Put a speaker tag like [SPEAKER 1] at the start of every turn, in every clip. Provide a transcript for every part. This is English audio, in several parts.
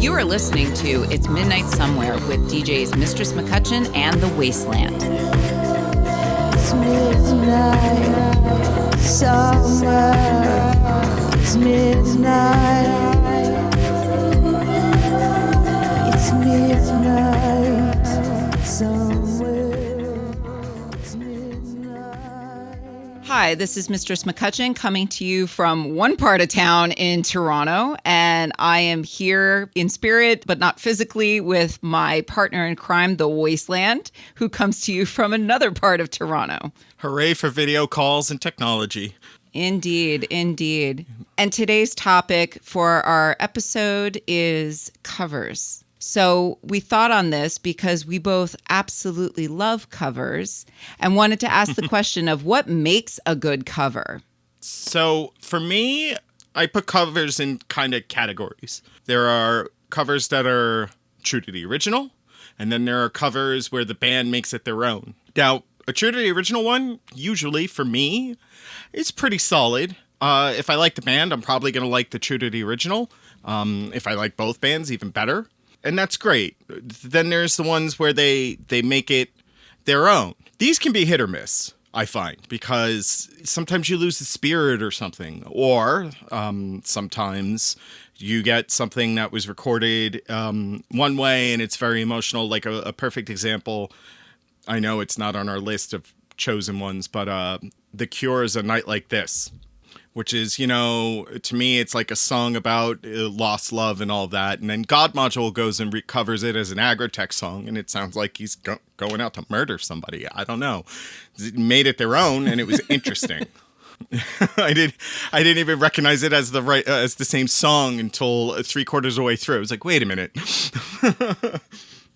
[SPEAKER 1] You are listening to It's Midnight Somewhere with DJs Mistress McCutcheon and The Wasteland.
[SPEAKER 2] It's midnight somewhere. It's midnight. It's midnight somewhere. It's midnight.
[SPEAKER 1] Hi, this is Mistress McCutcheon coming to you from one part of town in Toronto, and I am here in spirit, but not physically, with my partner in crime, The Wasteland, who comes to you from another part of Toronto.
[SPEAKER 3] Hooray for video calls and technology.
[SPEAKER 1] Indeed, indeed. And today's topic for our episode is covers. So we thought on this because we both absolutely love covers and wanted to ask the question of what makes a good cover.
[SPEAKER 3] So for me, I put covers in kind of categories. There are covers that are true to the original, and then there are covers where the band makes it their own. Now, a true to the original one, usually for me, is pretty solid. If I like the band, I'm probably going to like the true to the original. If I like both bands, even better. And that's great. Then there's the ones where they make it their own. These can be hit or miss, I find, because sometimes you lose the spirit or something. Or sometimes you get something that was recorded one way and it's very emotional. Like a perfect example, I know it's not on our list of chosen ones, but The Cure's A Night Like This, which is, you know, to me, it's like a song about lost love and all that. And then God Module goes and recovers it as an Agrotech song, and it sounds like he's going out to murder somebody. I don't know. It made it their own, and it was interesting. I didn't even recognize it as the same song until 3/4 of the way through. I was like, wait a minute.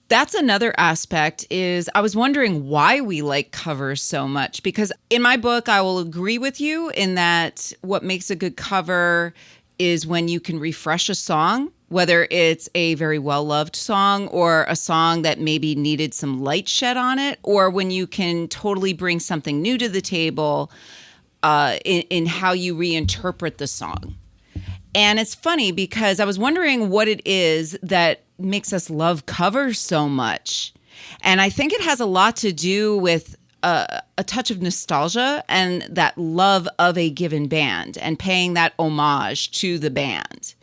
[SPEAKER 1] That's another aspect is I was wondering why we like covers so much, because in my book, I will agree with you in that what makes a good cover is when you can refresh a song, whether it's a very well-loved song or a song that maybe needed some light shed on it, or when you can totally bring something new to the table in how you reinterpret the song. And it's funny because I was wondering what it is that makes us love covers so much. And I think it has a lot to do with a touch of nostalgia and that love of a given band and paying that homage to the band.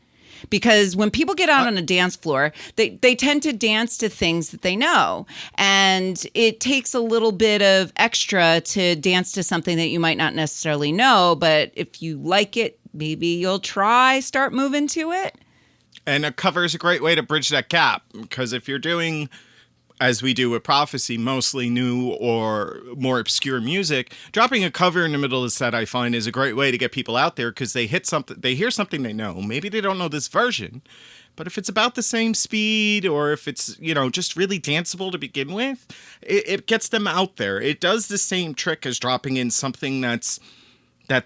[SPEAKER 1] Because when people get out on a dance floor, they tend to dance to things that they know. And it takes a little bit of extra to dance to something that you might not necessarily know. But if you like it, maybe you'll start moving to it.
[SPEAKER 3] And a cover is a great way to bridge that gap, because if you're doing, as we do with Prophecy, mostly new or more obscure music, dropping a cover in the middle of the set, I find, is a great way to get people out there, because they hear something they know. Maybe they don't know this version, but if it's about the same speed, or if it's, you know, just really danceable to begin with, it gets them out there. It does the same trick as dropping in something that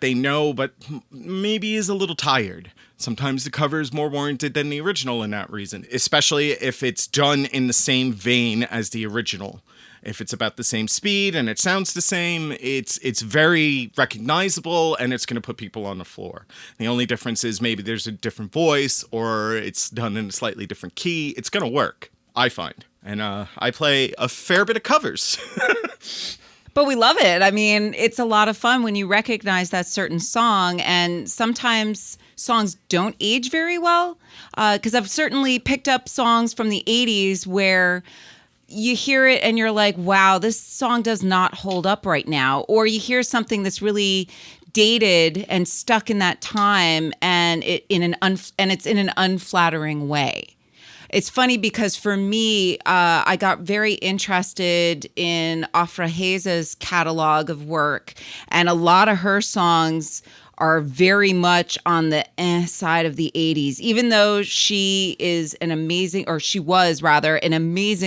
[SPEAKER 3] they know, but maybe is a little tired. Sometimes the cover is more warranted than the original in that reason, especially if it's done in the same vein as the original. If it's about the same speed and it sounds the same, it's very recognizable, and it's going to put people on the floor. The only difference is maybe there's a different voice, or it's done in a slightly different key. It's going to work, I find. And I play a fair bit of covers.
[SPEAKER 1] But we love it. I mean, it's a lot of fun when you recognize that certain song, and sometimes songs don't age very well, because I've certainly picked up songs from the 80s where you hear it and you're like, wow, this song does not hold up right now. Or you hear something that's really dated and stuck in that time, and it's in an unflattering way. It's funny because for me, I got very interested in Afra Hayes's catalog of work, and a lot of her songs are very much on the side of the 80s, even though she was an amazing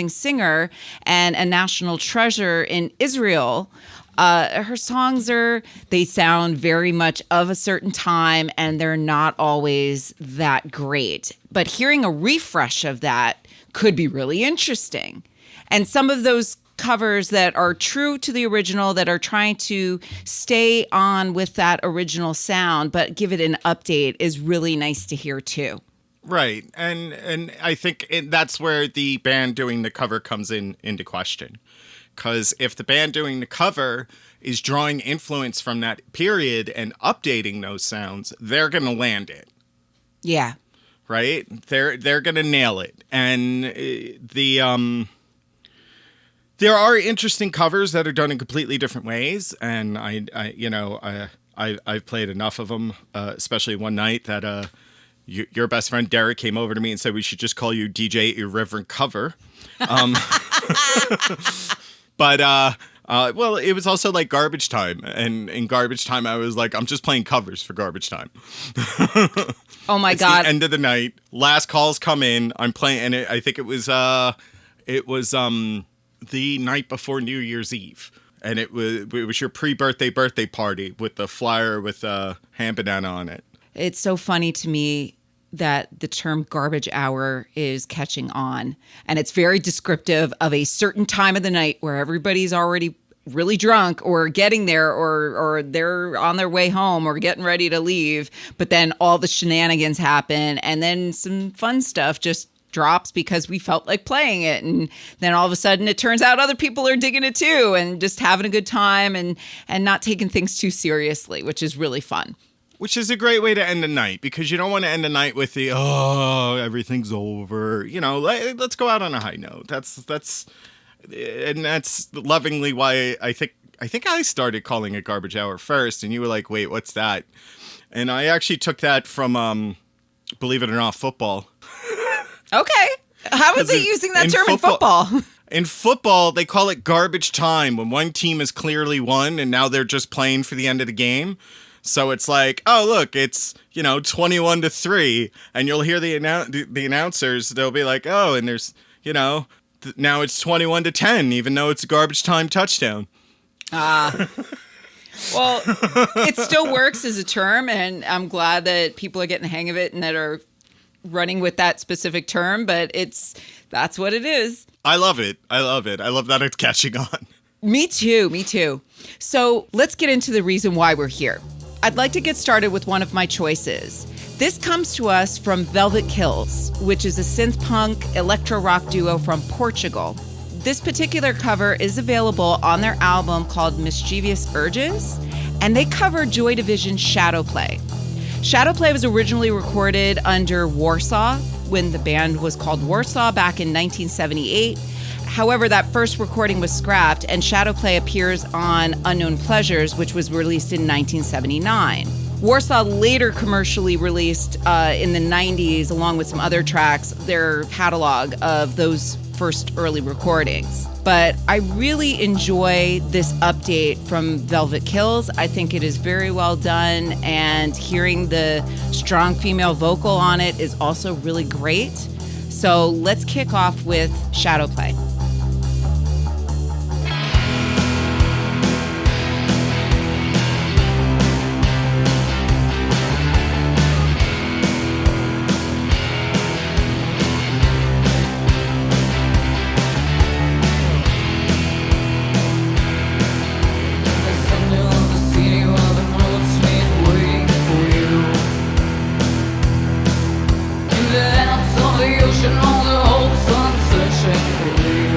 [SPEAKER 1] singer and a national treasure in Israel. Her songs they sound very much of a certain time, and they're not always that great. But hearing a refresh of that could be really interesting. And some of those covers that are true to the original, that are trying to stay on with that original sound, but give it an update, is really nice to hear too.
[SPEAKER 3] Right. And I think that's where the band doing the cover comes into question. Because if the band doing the cover is drawing influence from that period and updating those sounds, they're going to land it.
[SPEAKER 1] Yeah.
[SPEAKER 3] Right? They're going to nail it. And there are interesting covers that are done in completely different ways, and I've played enough of them, especially one night that your best friend Derek came over to me and said we should just call you DJ Irreverent Cover. But well, it was also like Garbage Time, and in Garbage Time I was like, I'm just playing covers for Garbage Time.
[SPEAKER 1] Oh my
[SPEAKER 3] It's
[SPEAKER 1] God!
[SPEAKER 3] the end of the night, last calls come in. I'm playing, and I think it was the night before New Year's Eve, and it was your birthday party with the flyer with ham banana on it.
[SPEAKER 1] It's so funny to me that the term garbage hour is catching on, and it's very descriptive of a certain time of the night where everybody's already really drunk or getting there or they're on their way home or getting ready to leave, but then all the shenanigans happen, and then some fun stuff just drops because we felt like playing it, and then all of a sudden it turns out other people are digging it too and just having a good time and not taking things too seriously, which is really fun.
[SPEAKER 3] Which is a great way to end the night, because you don't want to end the night with the everything's over. Let's go out on a high note. That's lovingly why I think I started calling it Garbage Hour first, and you were like, wait, what's that? And I actually took that from believe it or not, football.
[SPEAKER 1] Okay. How is it using that term in football?
[SPEAKER 3] In football, they call it garbage time when one team has clearly won and now they're just playing for the end of the game. So it's like, oh, look, it's, 21-3. And you'll hear the announcers, they'll be like, oh, and there's, now it's 21-10, even though it's a garbage time touchdown.
[SPEAKER 1] Well, it still works as a term, and I'm glad that people are getting the hang of it and that are running with that specific term, but that's what it is.
[SPEAKER 3] I love it. I love that it's catching on.
[SPEAKER 1] Me too. So let's get into the reason why we're here. I'd like to get started with one of my choices. This comes to us from Velvet Kills, which is a synth punk electro rock duo from Portugal. This particular cover is available on their album called Mischievous Urges, and they cover Joy Division's Shadowplay. Shadowplay was originally recorded under Warsaw when the band was called Warsaw back in 1978. However, that first recording was scrapped, and Shadowplay appears on Unknown Pleasures, which was released in 1979. Warsaw later commercially released in the 90s, along with some other tracks, their catalog of those first early recordings. But I really enjoy this update from Velvet Kills. I think it is very well done, and hearing the strong female vocal on it is also really great. So let's kick off with Shadowplay.
[SPEAKER 2] All the hopes I'm searching for you.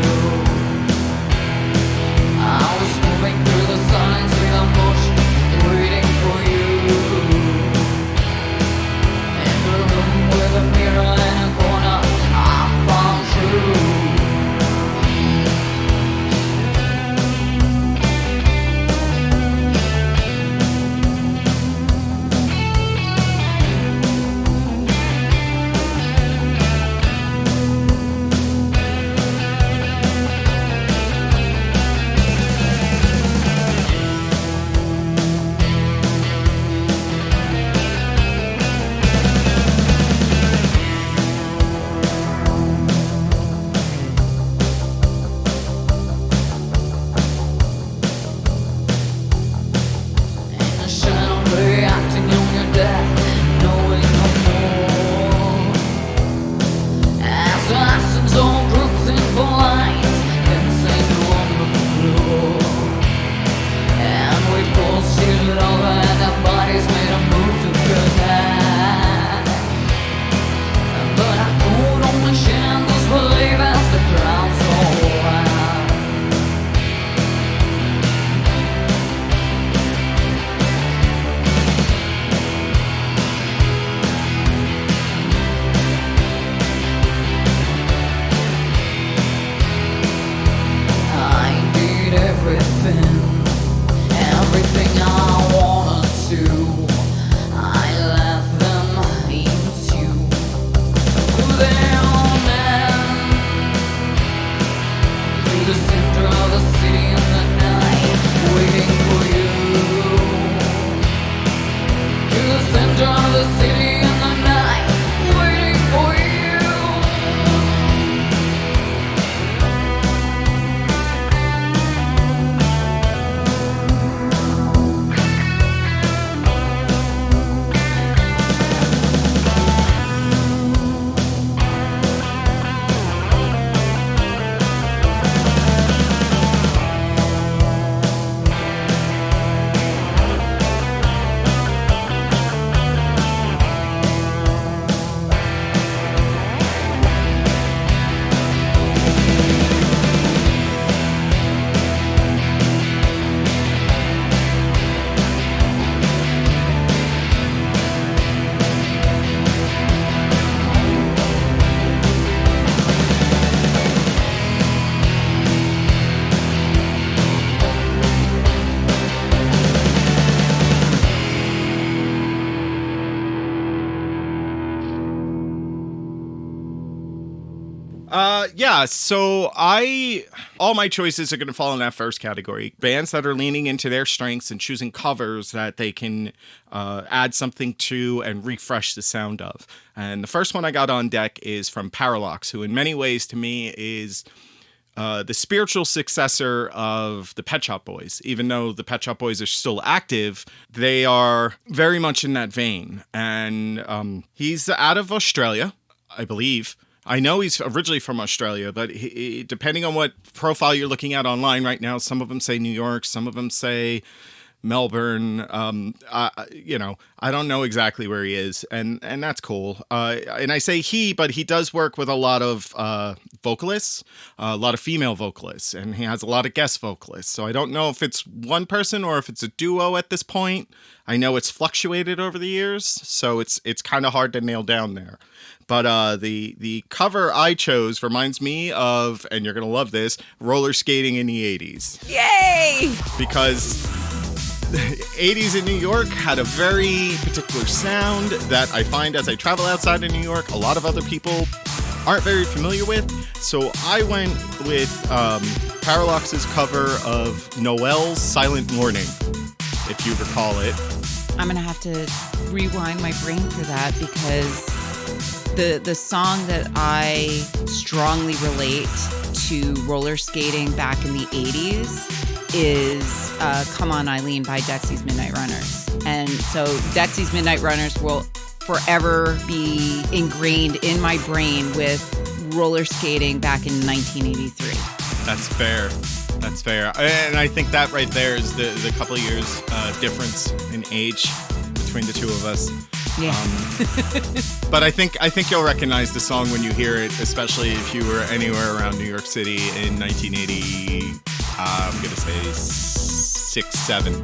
[SPEAKER 3] Yeah, so all my choices are going to fall in that first category. Bands that are leaning into their strengths and choosing covers that they can add something to and refresh the sound of. And the first one I got on deck is from Parallox, who in many ways to me is the spiritual successor of the Pet Shop Boys. Even though the Pet Shop Boys are still active, they are very much in that vein. And he's out of Australia, I believe. I know he's originally from Australia, but depending on what profile you're looking at online right now, some of them say New York, some of them say Melbourne. I don't know exactly where he is, and that's cool. And I say he, but he does work with a lot of vocalists, a lot of female vocalists, and he has a lot of guest vocalists. So I don't know if it's one person or if it's a duo at this point. I know it's fluctuated over the years, so it's kind of hard to nail down there. But the cover I chose reminds me of, and you're going to love this, roller skating in the 80s.
[SPEAKER 1] Yay!
[SPEAKER 3] Because the 80s in New York had a very particular sound that I find as I travel outside of New York, a lot of other people aren't very familiar with. So I went with Parallox's cover of Noel's Silent Morning, if you recall it.
[SPEAKER 1] I'm going to have to rewind my brain for that because the song that I strongly relate to roller skating back in the 80s is Come On Eileen by Dexy's Midnight Runners. And so Dexy's Midnight Runners will forever be ingrained in my brain with roller skating back in 1983.
[SPEAKER 3] That's fair. That's fair. And I think that right there is the couple of years difference in age between the two of us.
[SPEAKER 1] Yeah.
[SPEAKER 3] But I think you'll recognize the song when you hear it, especially if you were anywhere around New York City in 1980. I'm going to say 6, 7.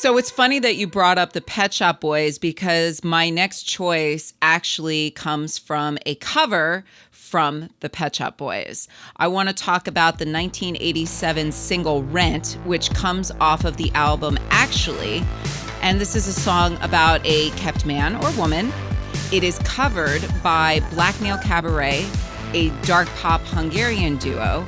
[SPEAKER 1] So it's funny that you brought up the Pet Shop Boys because my next choice actually comes from a cover from the Pet Shop Boys. I want to talk about the 1987 single Rent, which comes off of the album Actually. And this is a song about a kept man or woman. It is covered by Blacknail Cabaret, a dark pop Hungarian duo.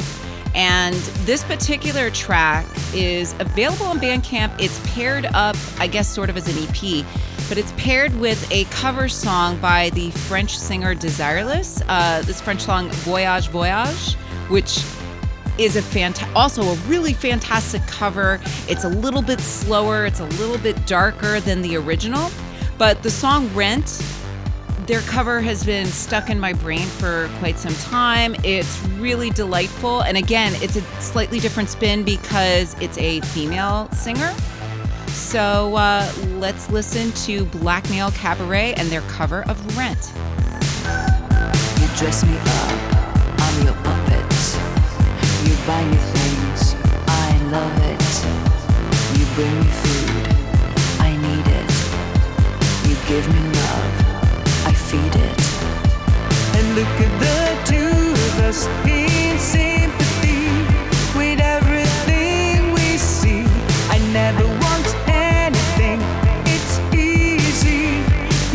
[SPEAKER 1] And this particular track is available on Bandcamp. It's paired up, I guess, sort of as an EP, but it's paired with a cover song by the French singer Desireless. This French song, Voyage, Voyage, which is also a really fantastic cover. It's a little bit slower. It's a little bit darker than the original. But the song Rent, their cover has been stuck in my brain for quite some time. It's really delightful. And again, it's a slightly different spin because it's a female singer. So let's listen to Blacknail Cabaret and their cover of Rent.
[SPEAKER 2] You dress me up, I'm your puppet. You buy me things, I love it. You bring me food, I need it. You give me love, I feed it. And look at the two of us in sympathy with everything we see. I never want anything, it's easy.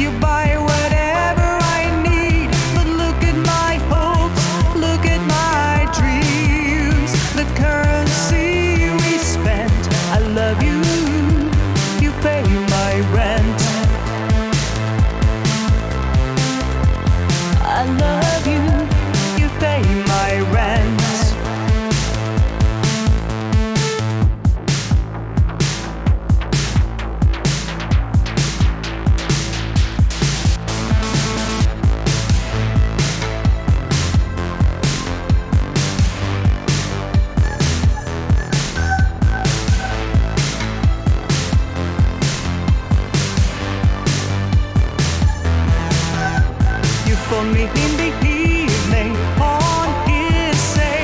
[SPEAKER 2] You buy whatever I need. But look at my hopes, look at my dreams. The currency we spent, I love you. You pay my rent. I love you, you pay my rent. You phone me in the evening on hearsay.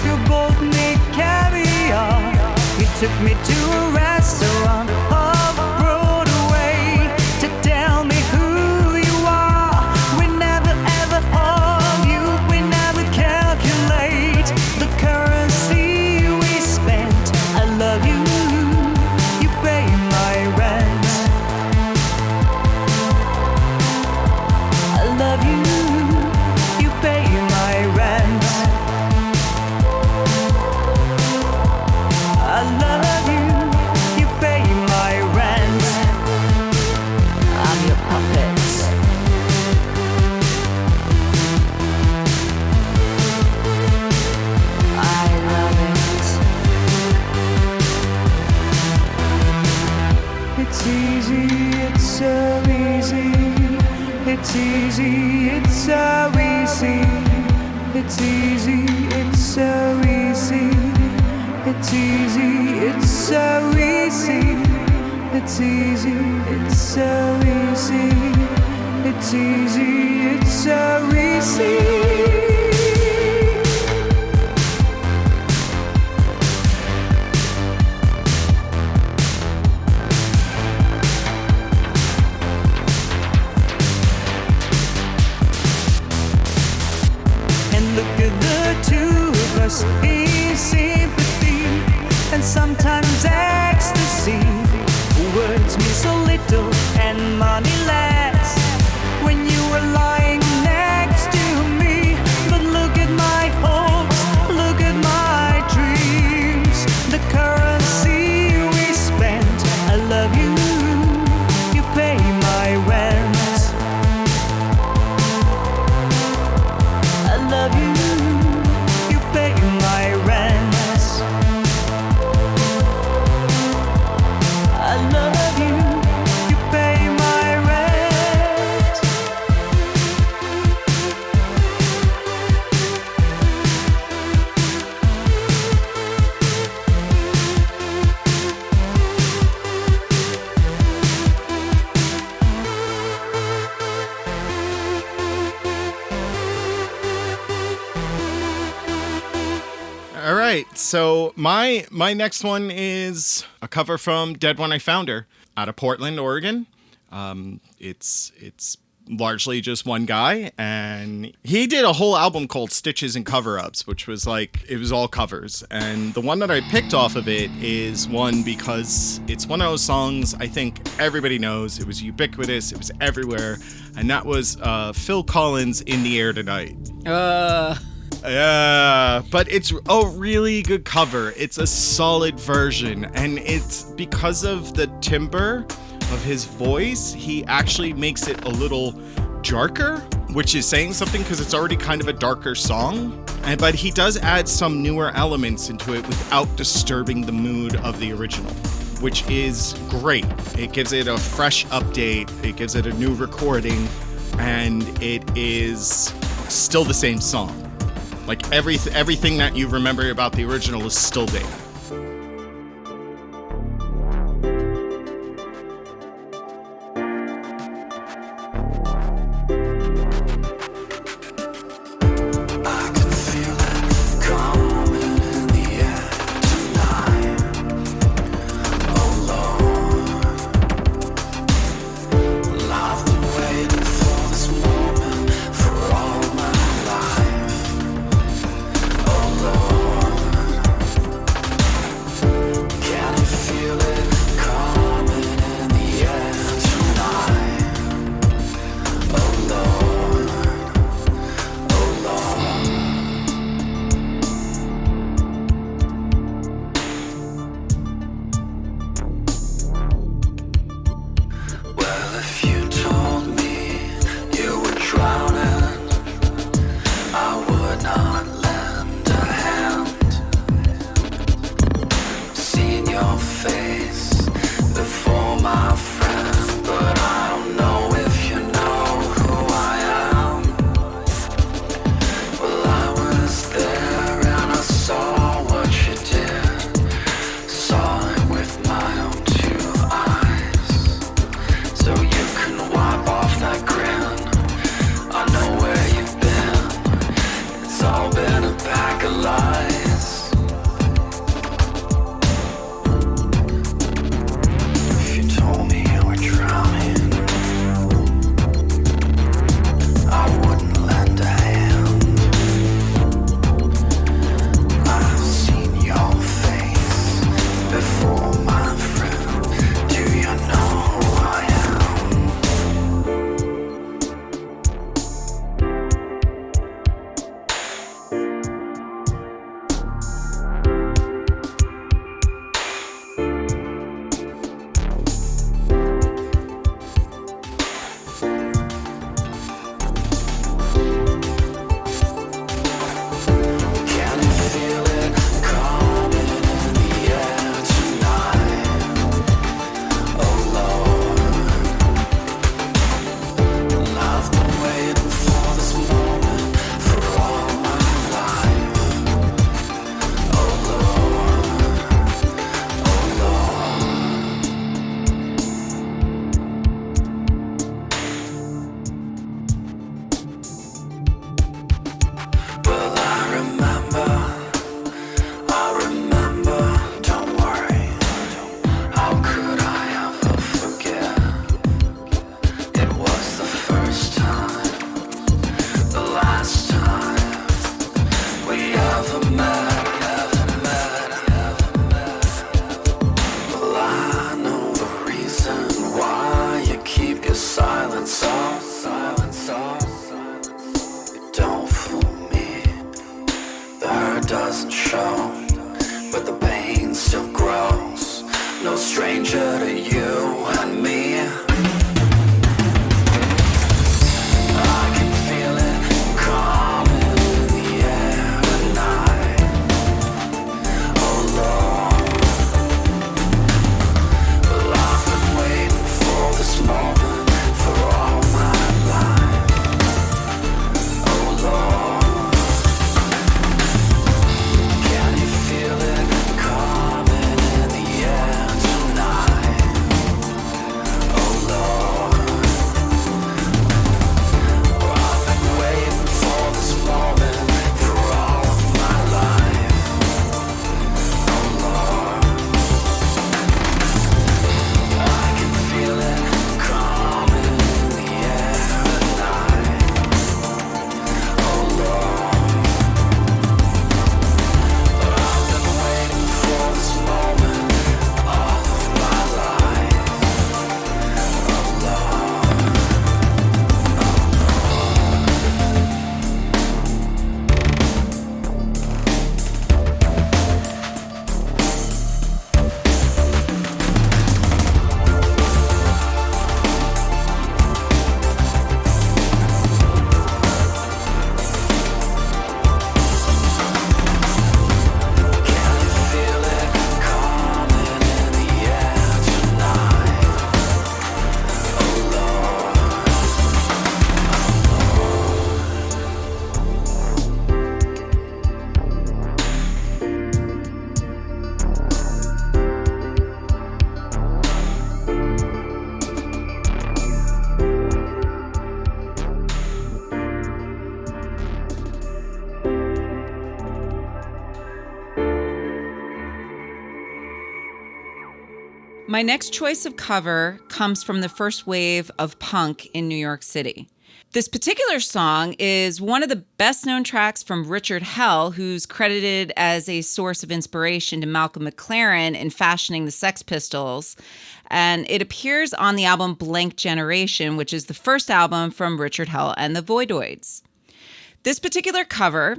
[SPEAKER 2] You bought me caviar. You took me to a restaurant off Broadway to tell me who you are. We never ever argue, we never calculate the currency we spent. I love you, you pay my rent. I love you, you pay my rent. I love you, you pay my rent. I'm your puppet. I love it. It's easy, it's so easy. It's easy, it's so easy. It's easy, it's so easy. It's easy, it's so easy. It's easy, it's so easy. It's easy, it's so easy. And look at the two of us in sympathy and sometimes ecstasy. Words mean so little and money less when you were lying next to me.
[SPEAKER 3] So my next one is a cover from Dead When I Found Her out of Portland, Oregon. It's largely just one guy, and he did a whole album called Stitches and Cover-Ups, which was like, it was all covers. And the one that I picked off of it is one because it's one of those songs I think everybody knows. It was ubiquitous, it was everywhere, and that was Phil Collins' In the Air Tonight. Yeah, but it's a really good cover. It's a solid version, and it's because of the timbre of his voice, he actually makes it a little darker, which is saying something because it's already kind of a darker song. But he does add some newer elements into it without disturbing the mood of the original, which is great. It gives it a fresh update, it gives it a new recording, and it is still the same song. Like everything that you remember about the original is still there.
[SPEAKER 1] My next choice of cover comes from the first wave of punk in New York City. This particular song is one of the best-known tracks from Richard Hell, who's credited as a source of inspiration to Malcolm McLaren in fashioning the Sex Pistols. And it appears on the album Blank Generation, which is the first album from Richard Hell and the Voidoids. This particular cover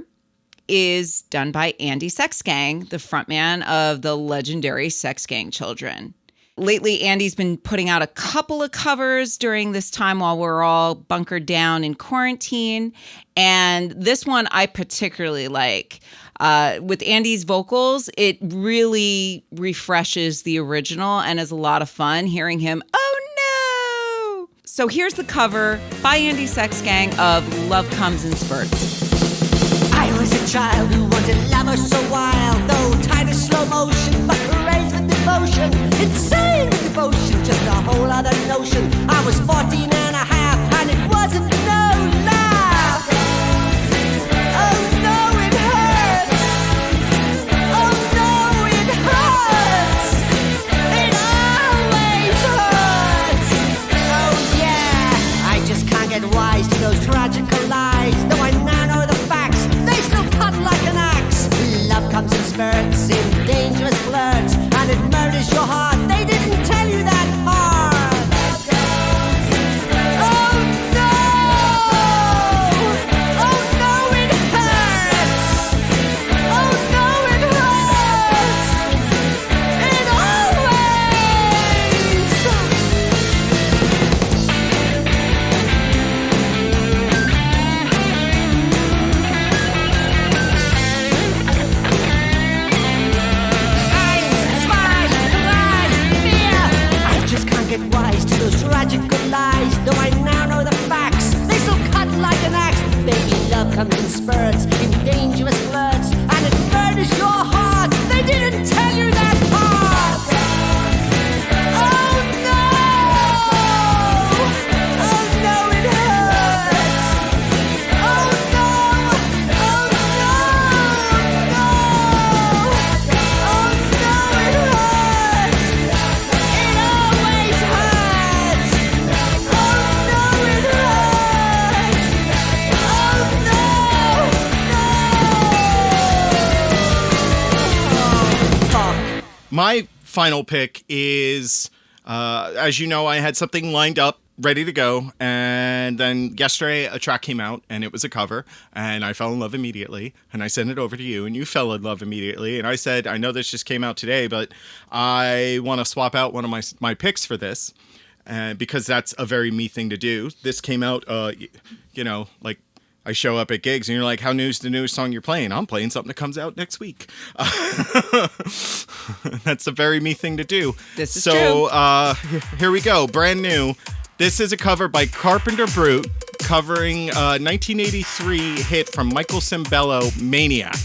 [SPEAKER 1] is done by Andi Sexgang, the frontman of the legendary Sex Gang Children. Lately, Andy's been putting out a couple of covers during this time while we're all bunkered down in quarantine. And this one I particularly like. With Andy's vocals, it really refreshes the original and is a lot of fun hearing him, oh no! So here's the cover by Andi Sexgang of Love Comes in Spurts.
[SPEAKER 4] I was a child who wanted love so wild, though tied in slow motion, but raised with devotion. Insane with devotion, just a whole other notion. I was 14 and a half, and it wasn't no laugh. Oh no, it hurts. Oh no, it hurts. It always hurts. Oh yeah, I just can't get wise to those tragical lies, though I now know the facts. They still cut like an axe. Love comes in spurts, in dangerous flirts, and it murders your heart. They didn't tell you that part. Oh no! Oh no, it hurts! Oh no, it hurts! It get wise to those tragical lies, though I now know the facts. They still cut like an axe. Baby, love comes in spurts, in dangerous flirts, and it murders your heart. They didn't tell you that part. Oh no! Oh no, it hurts. Oh no! Oh no! No! Oh no, it hurts. It always hurts. Oh no, it hurts. Oh no, no. Oh, fuck.
[SPEAKER 3] My final pick is, as you know, I had something lined up, ready to go, and then yesterday a track came out, and it was a cover, and I fell in love immediately, and I sent it over to you, and you fell in love immediately, and I said, I know this just came out today, but I want to swap out one of my picks for this, because that's a very me thing to do. This came out, like, I show up at gigs and you're like, how new's the newest song you're playing? I'm playing something that comes out next week. That's a very me thing to do.
[SPEAKER 1] This is true.
[SPEAKER 3] Here we go. Brand new. This is a cover by Carpenter Brut, covering a 1983 hit from Michael Sembello, Maniac.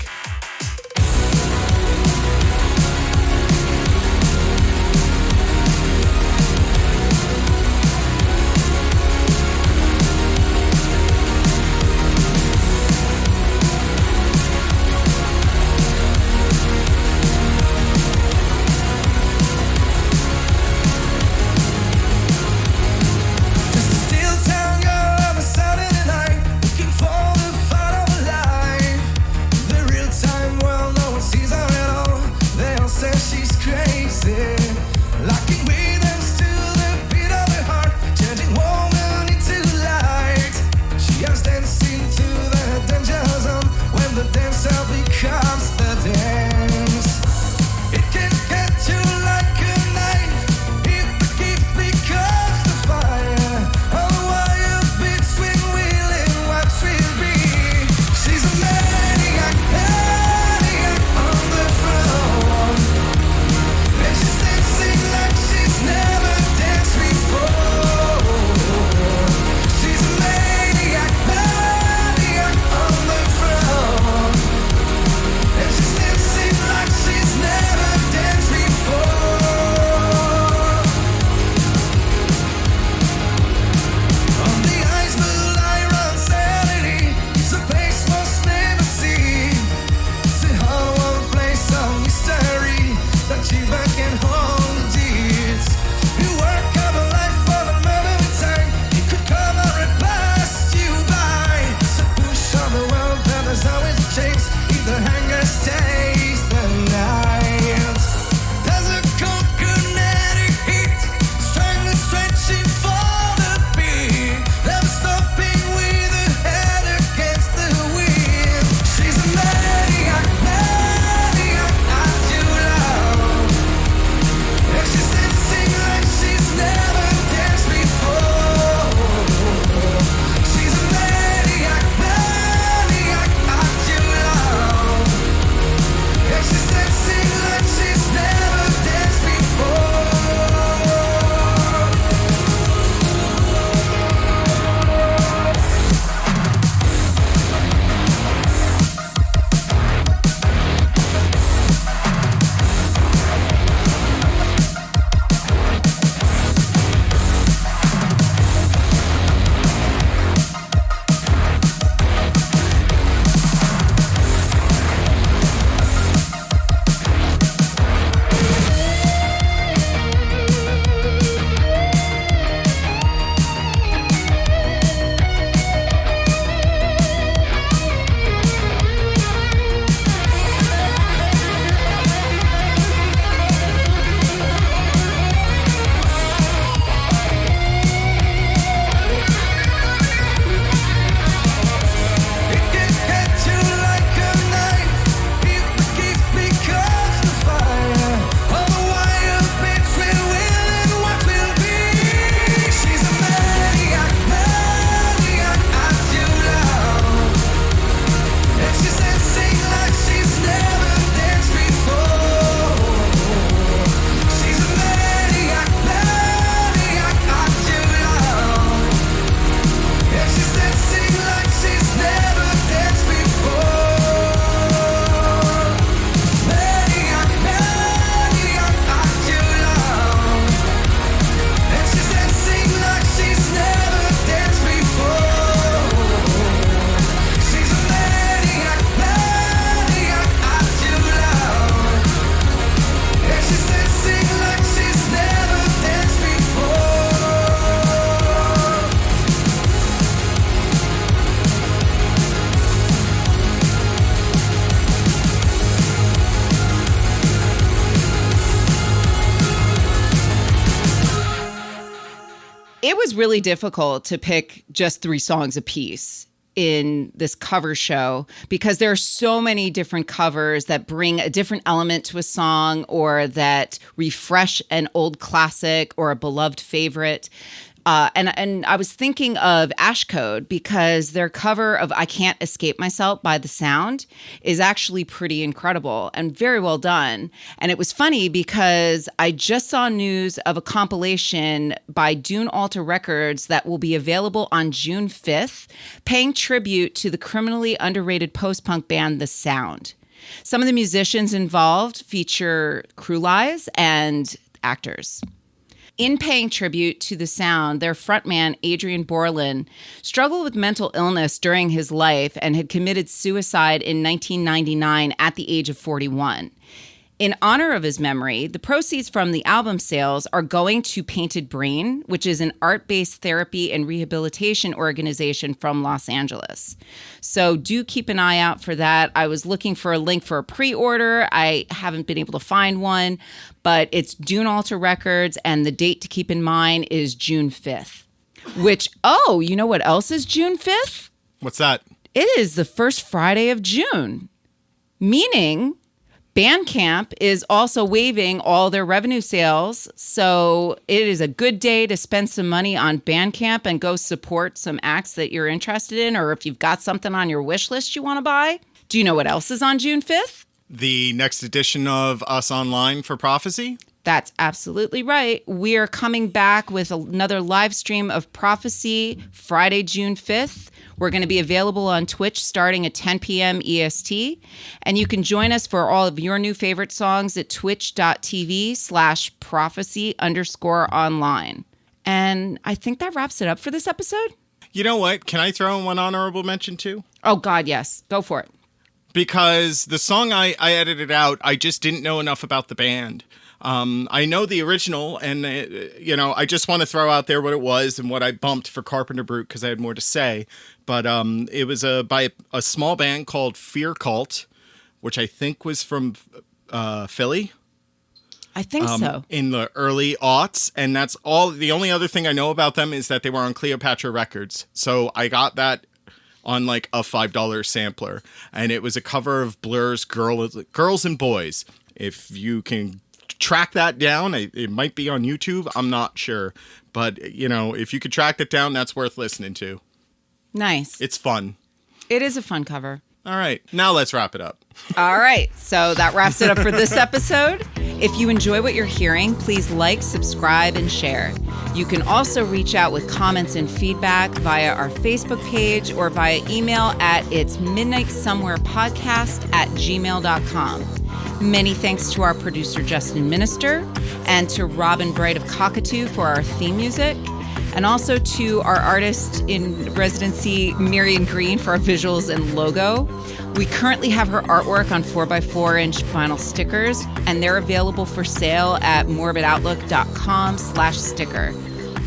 [SPEAKER 5] Still town girl of a Saturday night, looking for the fun of a life. The real
[SPEAKER 1] It was really difficult to pick just 3 songs apiece in this cover show because there are so many different covers that bring a different element to a song or that refresh an old classic or a beloved favorite. And I was thinking of Ashcode because their cover of I Can't Escape Myself by The Sound is actually pretty incredible and very well done. And it was funny because I just saw news of a compilation by Dune Altar Records that will be available on June 5th, paying tribute to the criminally underrated post-punk band The Sound. Some of the musicians involved feature crew lives and actors. In paying tribute to The Sound, their frontman, Adrian Borland, struggled with mental illness during his life and had committed suicide in 1999 at the age of 41. In honor of his memory, the proceeds from the album sales are going to Painted Brain, which is an art-based therapy and rehabilitation organization from Los Angeles. So do keep an eye out for that. I was looking for a link for a pre-order. I haven't been able to find one, but it's Dune Altar Records, and the date to keep in mind is June 5th. Which, you know what else is June 5th?
[SPEAKER 3] What's that?
[SPEAKER 1] It is the first Friday of June, meaning Bandcamp is also waiving all their revenue sales, so it is a good day to spend some money on Bandcamp and go support some acts that you're interested in, or if you've got something on your wish list you want to buy. Do you know what else is on June 5th?
[SPEAKER 3] The next edition of Us Online for Prophecy?
[SPEAKER 1] That's absolutely right. We are coming back with another live stream of Prophecy Friday, June 5th. We're going to be available on Twitch starting at 10 p.m. EST. And you can join us for all of your new favorite songs at twitch.tv/prophecy_online. And I think that wraps it up for this episode.
[SPEAKER 3] You know what? Can I throw in one honorable mention too?
[SPEAKER 1] Oh, God, yes. Go for it.
[SPEAKER 3] Because the song I edited out, I just didn't know enough about the band. I know the original, and, I just want to throw out there what it was and what I bumped for Carpenter Brut because I had more to say. But it was by a small band called Fear Cult, which I think was from Philly.
[SPEAKER 1] I think so.
[SPEAKER 3] In the early aughts. And that's all. The only other thing I know about them is that they were on Cleopatra Records. So I got that on like a $5 sampler. And it was a cover of Blur's Girls and Boys. If you can track that down, it might be on YouTube. I'm not sure. But, if you could track it down, that's worth listening to.
[SPEAKER 1] Nice.
[SPEAKER 3] It's fun.
[SPEAKER 1] It is a fun cover.
[SPEAKER 3] All right. Now let's wrap it up.
[SPEAKER 1] All right. So that wraps it up for this episode. If you enjoy what you're hearing, please like, subscribe, and share. You can also reach out with comments and feedback via our Facebook page or via email at itsmidnightsomewherepodcast@gmail.com. Many thanks to our producer, Justin Minister, and to Robyn Bright of Cockatoo for our theme music, and also to our artist in residency, Marion Green, for our visuals and logo. We currently have her artwork on 4x4-inch vinyl stickers, and they're available for sale at morbidoutlook.com/sticker.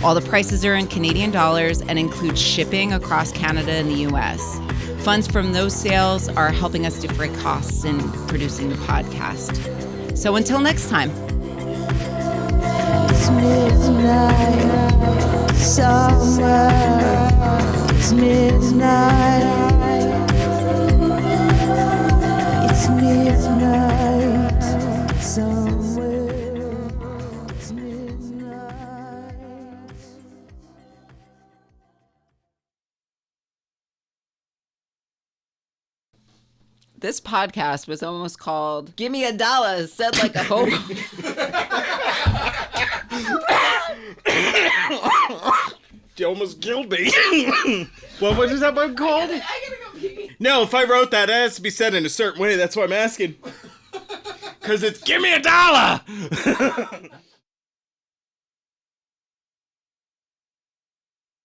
[SPEAKER 1] All the prices are in Canadian dollars and include shipping across Canada and the US. Funds from those sales are helping us defray costs in producing the podcast. So until next time.
[SPEAKER 5] It's midnight, summer. It's midnight. It's midnight, somewhere. It's midnight.
[SPEAKER 1] This podcast was almost called "Give Me a Dollar," said like a hobo.
[SPEAKER 3] You almost killed me. What is that one called?
[SPEAKER 1] I gotta go pee.
[SPEAKER 3] No, if I wrote that, it has to be said in a certain way. That's why I'm asking. Because it's "Give me a dollar."